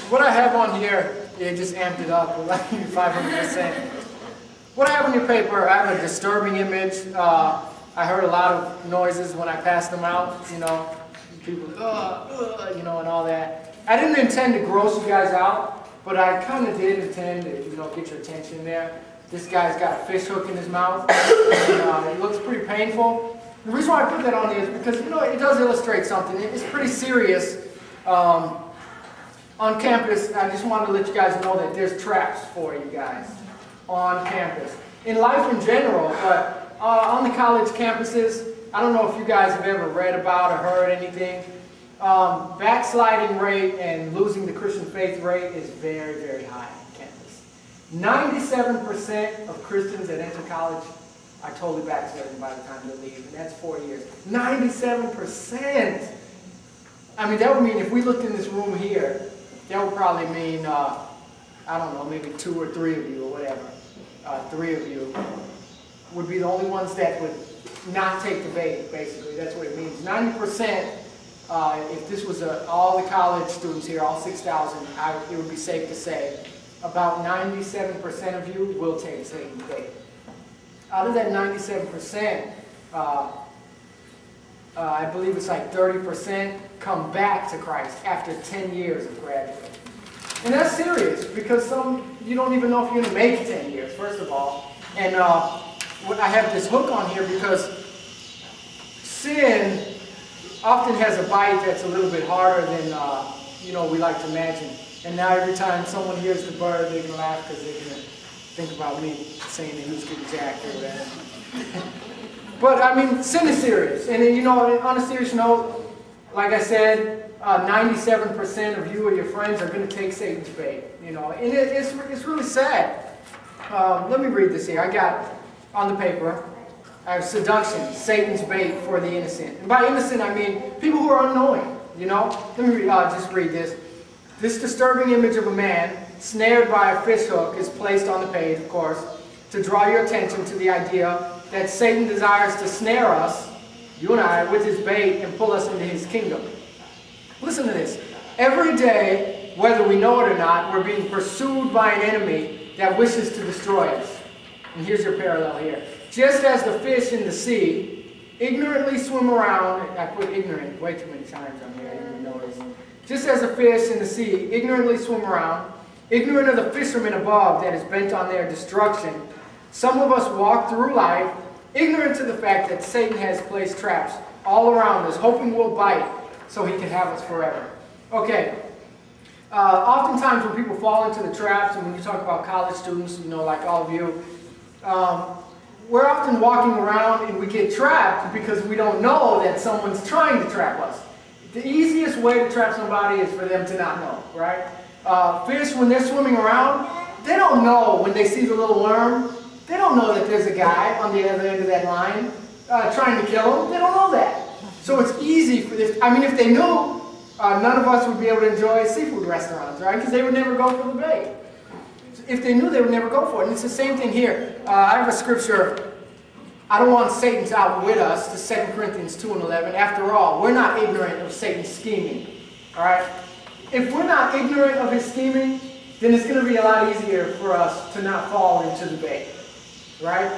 What I have on here, it just amped it up, like 500%. What I have on your paper, I have a disturbing image. I heard a lot of noises when I passed them out, you know, people, you know, and all that. I didn't intend to gross you guys out, but I kind of did intend to, you know, get your attention there. This guy's got a fish hook in his mouth, and it looks pretty painful. The reason why I put that on there is because, you know, it does illustrate something. It's pretty serious. On campus, I just wanted to let you guys know that there's traps for you guys on campus. In life in general, but on the college campuses, I don't know if you guys have ever read about or heard anything. Backsliding rate and losing the Christian faith rate is very, very high on campus. 97% of Christians that enter college are totally backsliding by the time they leave, and that's 4 years. 97%! I mean, that would mean if we looked in this room here, that would probably mean, I don't know, maybe 2 or 3 of you or whatever. 3 of you would be the only ones that would not take the bait, basically. That's what it means. 90%, if this was all the college students here, all 6,000, it would be safe to say, about 97% of you will take Satan's bait. Out of that 97%, I believe it's like 30% come back to Christ after 10 years of graduating. And that's serious because you don't even know if you're going to make 10 years, first of all. And I have this hook on here because sin often has a bite that's a little bit harder than you know, we like to imagine. And now every time someone hears the bird, they're going to laugh because they're going to think about me saying that he's getting jacked or whatever. But I mean, sin is serious. And you know, on a serious note, like I said, 97% of you or your friends are going to take Satan's bait. You know, and it's really sad. Let me read this here. I got on the paper, I have seduction, Satan's bait for the innocent. And by innocent, I mean people who are unknowing. You know, let me just read this. This disturbing image of a man snared by a fish hook is placed on the page, of course, to draw your attention to the idea that Satan desires to snare us, you and I, with his bait and pull us into his kingdom. Listen to this. Every day, whether we know it or not, we're being pursued by an enemy that wishes to destroy us. And here's your parallel here. Just as the fish in the sea ignorantly swim around, I put ignorant way too many times on here, I didn't even notice. Just as the fish in the sea ignorantly swim around, ignorant of the fishermen above that is bent on their destruction, some of us walk through life ignorant to the fact that Satan has placed traps all around us, hoping we'll bite so he can have us forever. Okay, oftentimes when people fall into the traps, and when you talk about college students, you know, like all of you, we're often walking around and we get trapped because we don't know that someone's trying to trap us. The easiest way to trap somebody is for them to not know, right? Fish, when they're swimming around, they don't know when they see the little worm. They don't know that there's a guy on the other end of that line trying to kill them. They don't know that. So it's easy for this. I mean, if they knew, none of us would be able to enjoy seafood restaurants, right? Because they would never go for the bait. If they knew, they would never go for it. And it's the same thing here. I have a scripture. I don't want Satan to outwit us, to 2 Corinthians 2:11. After all, we're not ignorant of Satan's scheming. All right? If we're not ignorant of his scheming, then it's going to be a lot easier for us to not fall into the bait. Right?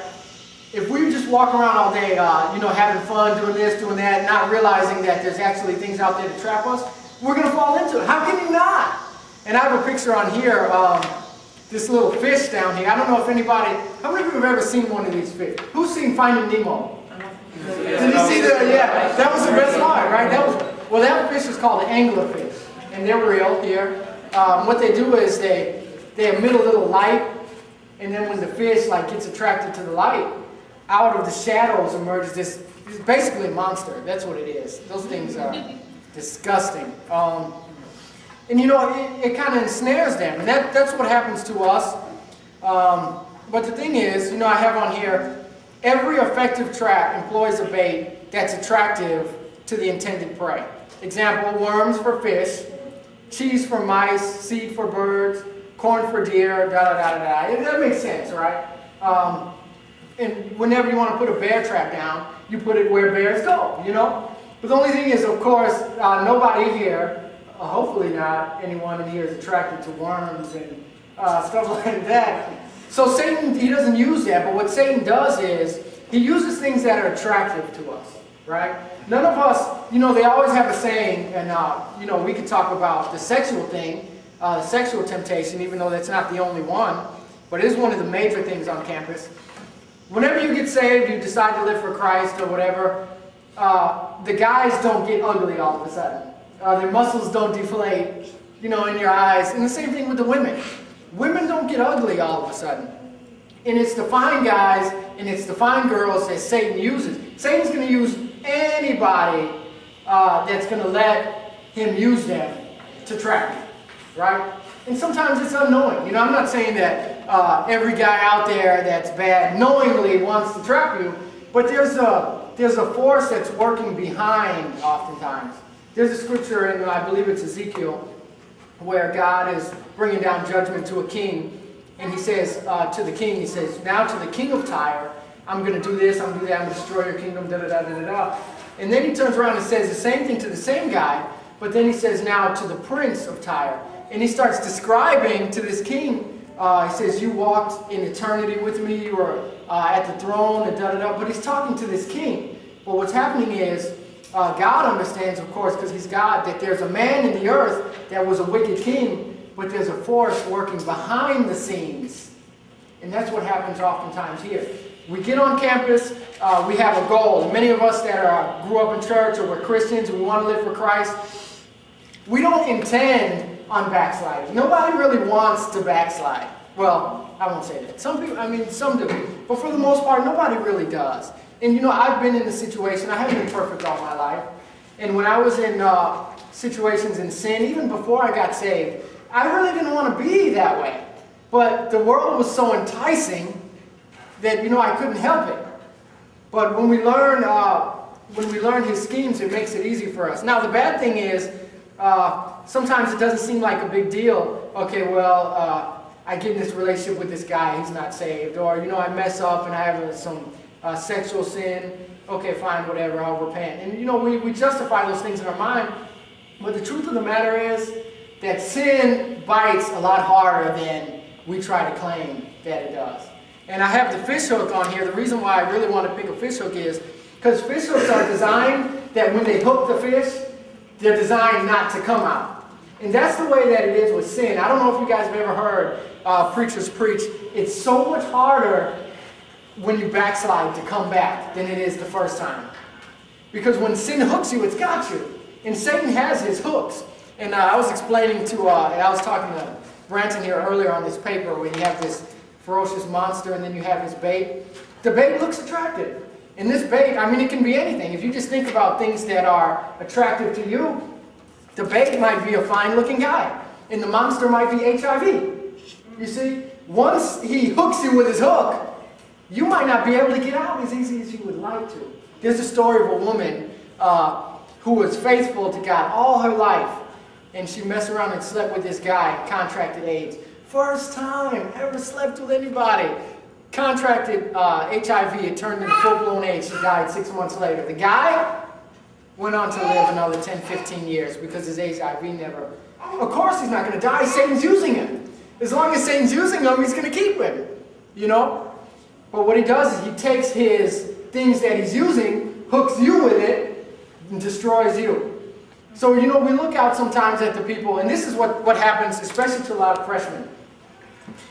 If we just walk around all day, you know, having fun, doing this, doing that, not realizing that there's actually things out there to trap us, we're going to fall into it. How can you not? And I have a picture on here, this little fish down here. I don't know if anybody, how many of you have ever seen one of these fish? Who's seen Finding Nemo? Did you see that? Yeah, that was the best part, right? Well, that fish is called an anglerfish, and they're real here. What they do is they emit a little light. And then when the fish gets attracted to the light, out of the shadows emerges this, it's basically a monster. That's what it is. Those things are disgusting. And you know, it kind of ensnares them. And that's what happens to us. But the thing is, you know, I have on here, every effective trap employs a bait that's attractive to the intended prey. Example, worms for fish, cheese for mice, seed for birds, corn for deer, da-da-da-da-da. That makes sense, right? And whenever you want to put a bear trap down, you put it where bears go, you know? But the only thing is, of course, nobody here hopefully not anyone in here is attracted to worms and stuff like that. So Satan, he doesn't use that, but what Satan does is he uses things that are attractive to us, right? None of us, they always have a saying, and we could talk about the sexual thing, sexual temptation, even though that's not the only one, but it is one of the major things on campus. Whenever you get saved, you decide to live for Christ or whatever, the guys don't get ugly all of a sudden. Their muscles don't deflate, in your eyes. And the same thing with the women. Women don't get ugly all of a sudden. And it's the fine guys and it's the fine girls that Satan uses. Satan's going to use anybody that's going to let him use them to trap you, right? And sometimes it's unknowing. I'm not saying that every guy out there that's bad knowingly wants to trap you, but there's a force that's working behind oftentimes. There's a scripture in, I believe it's Ezekiel, where God is bringing down judgment to a king. And he says to the king, he says, now to the king of Tyre, I'm going to do this, I'm going to do that, I'm going to destroy your kingdom, da-da-da-da-da-da. And then he turns around and says the same thing to the same guy, but then he says now to the prince of Tyre. And he starts describing to this king, he says, you walked in eternity with me, you were at the throne, and da-da-da. But he's talking to this king. But what's happening is, God understands, of course, because he's God, that there's a man in the earth that was a wicked king, but there's a force working behind the scenes. And that's what happens oftentimes here. We get on campus, we have a goal. And many of us that grew up in church or we're Christians and we want to live for Christ, we don't intend on backsliding. Nobody really wants to backslide. Well, I won't say that. Some people, some do. But for the most part, nobody really does. And I've been in the situation, I haven't been perfect all my life. And when I was in situations in sin, even before I got saved, I really didn't want to be that way. But the world was so enticing that, I couldn't help it. But when we learn his schemes, it makes it easy for us. Now, the bad thing is, sometimes it doesn't seem like a big deal. Okay, well, I get in this relationship with this guy, he's not saved. Or, I mess up and I have some sexual sin. Okay, fine, whatever, I'll repent. And, we justify those things in our mind. But the truth of the matter is that sin bites a lot harder than we try to claim that it does. And I have the fish hook on here. The reason why I really want to pick a fish hook is because fish hooks are designed that when they hook the fish, they're designed not to come out. And that's the way that it is with sin. I don't know if you guys have ever heard preachers preach. It's so much harder when you backslide to come back than it is the first time. Because when sin hooks you, it's got you. And Satan has his hooks. And I was explaining to, and I was talking to Branton here earlier on this paper where you have this ferocious monster and then you have his bait. The bait looks attractive. And this bait, it can be anything. If you just think about things that are attractive to you, the bait might be a fine-looking guy. And the monster might be HIV. You see, once he hooks you with his hook, you might not be able to get out as easy as you would like to. There's a story of a woman who was faithful to God all her life. And she messed around and slept with this guy, contracted AIDS. First time ever slept with anybody. Contracted HIV, it turned into full-blown AIDS. She died 6 months later. The guy went on to live another 10, 15 years because his HIV never... Of course he's not going to die. Satan's using him. As long as Satan's using him, he's going to keep him. But what he does is he takes his things that he's using, hooks you with it, and destroys you. So, we look out sometimes at the people, and this is what happens, especially to a lot of freshmen.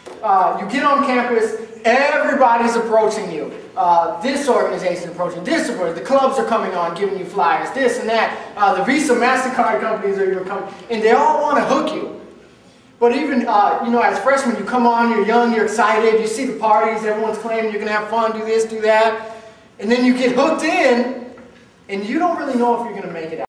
You get on campus, everybody's approaching you. This organization is approaching, this organization, the clubs are coming on, giving you flyers, this and that. The Visa, MasterCard companies are even coming, and they all want to hook you. But even, as freshmen, you come on, you're young, you're excited, you see the parties, everyone's claiming you're going to have fun, do this, do that. And then you get hooked in, and you don't really know if you're going to make it out.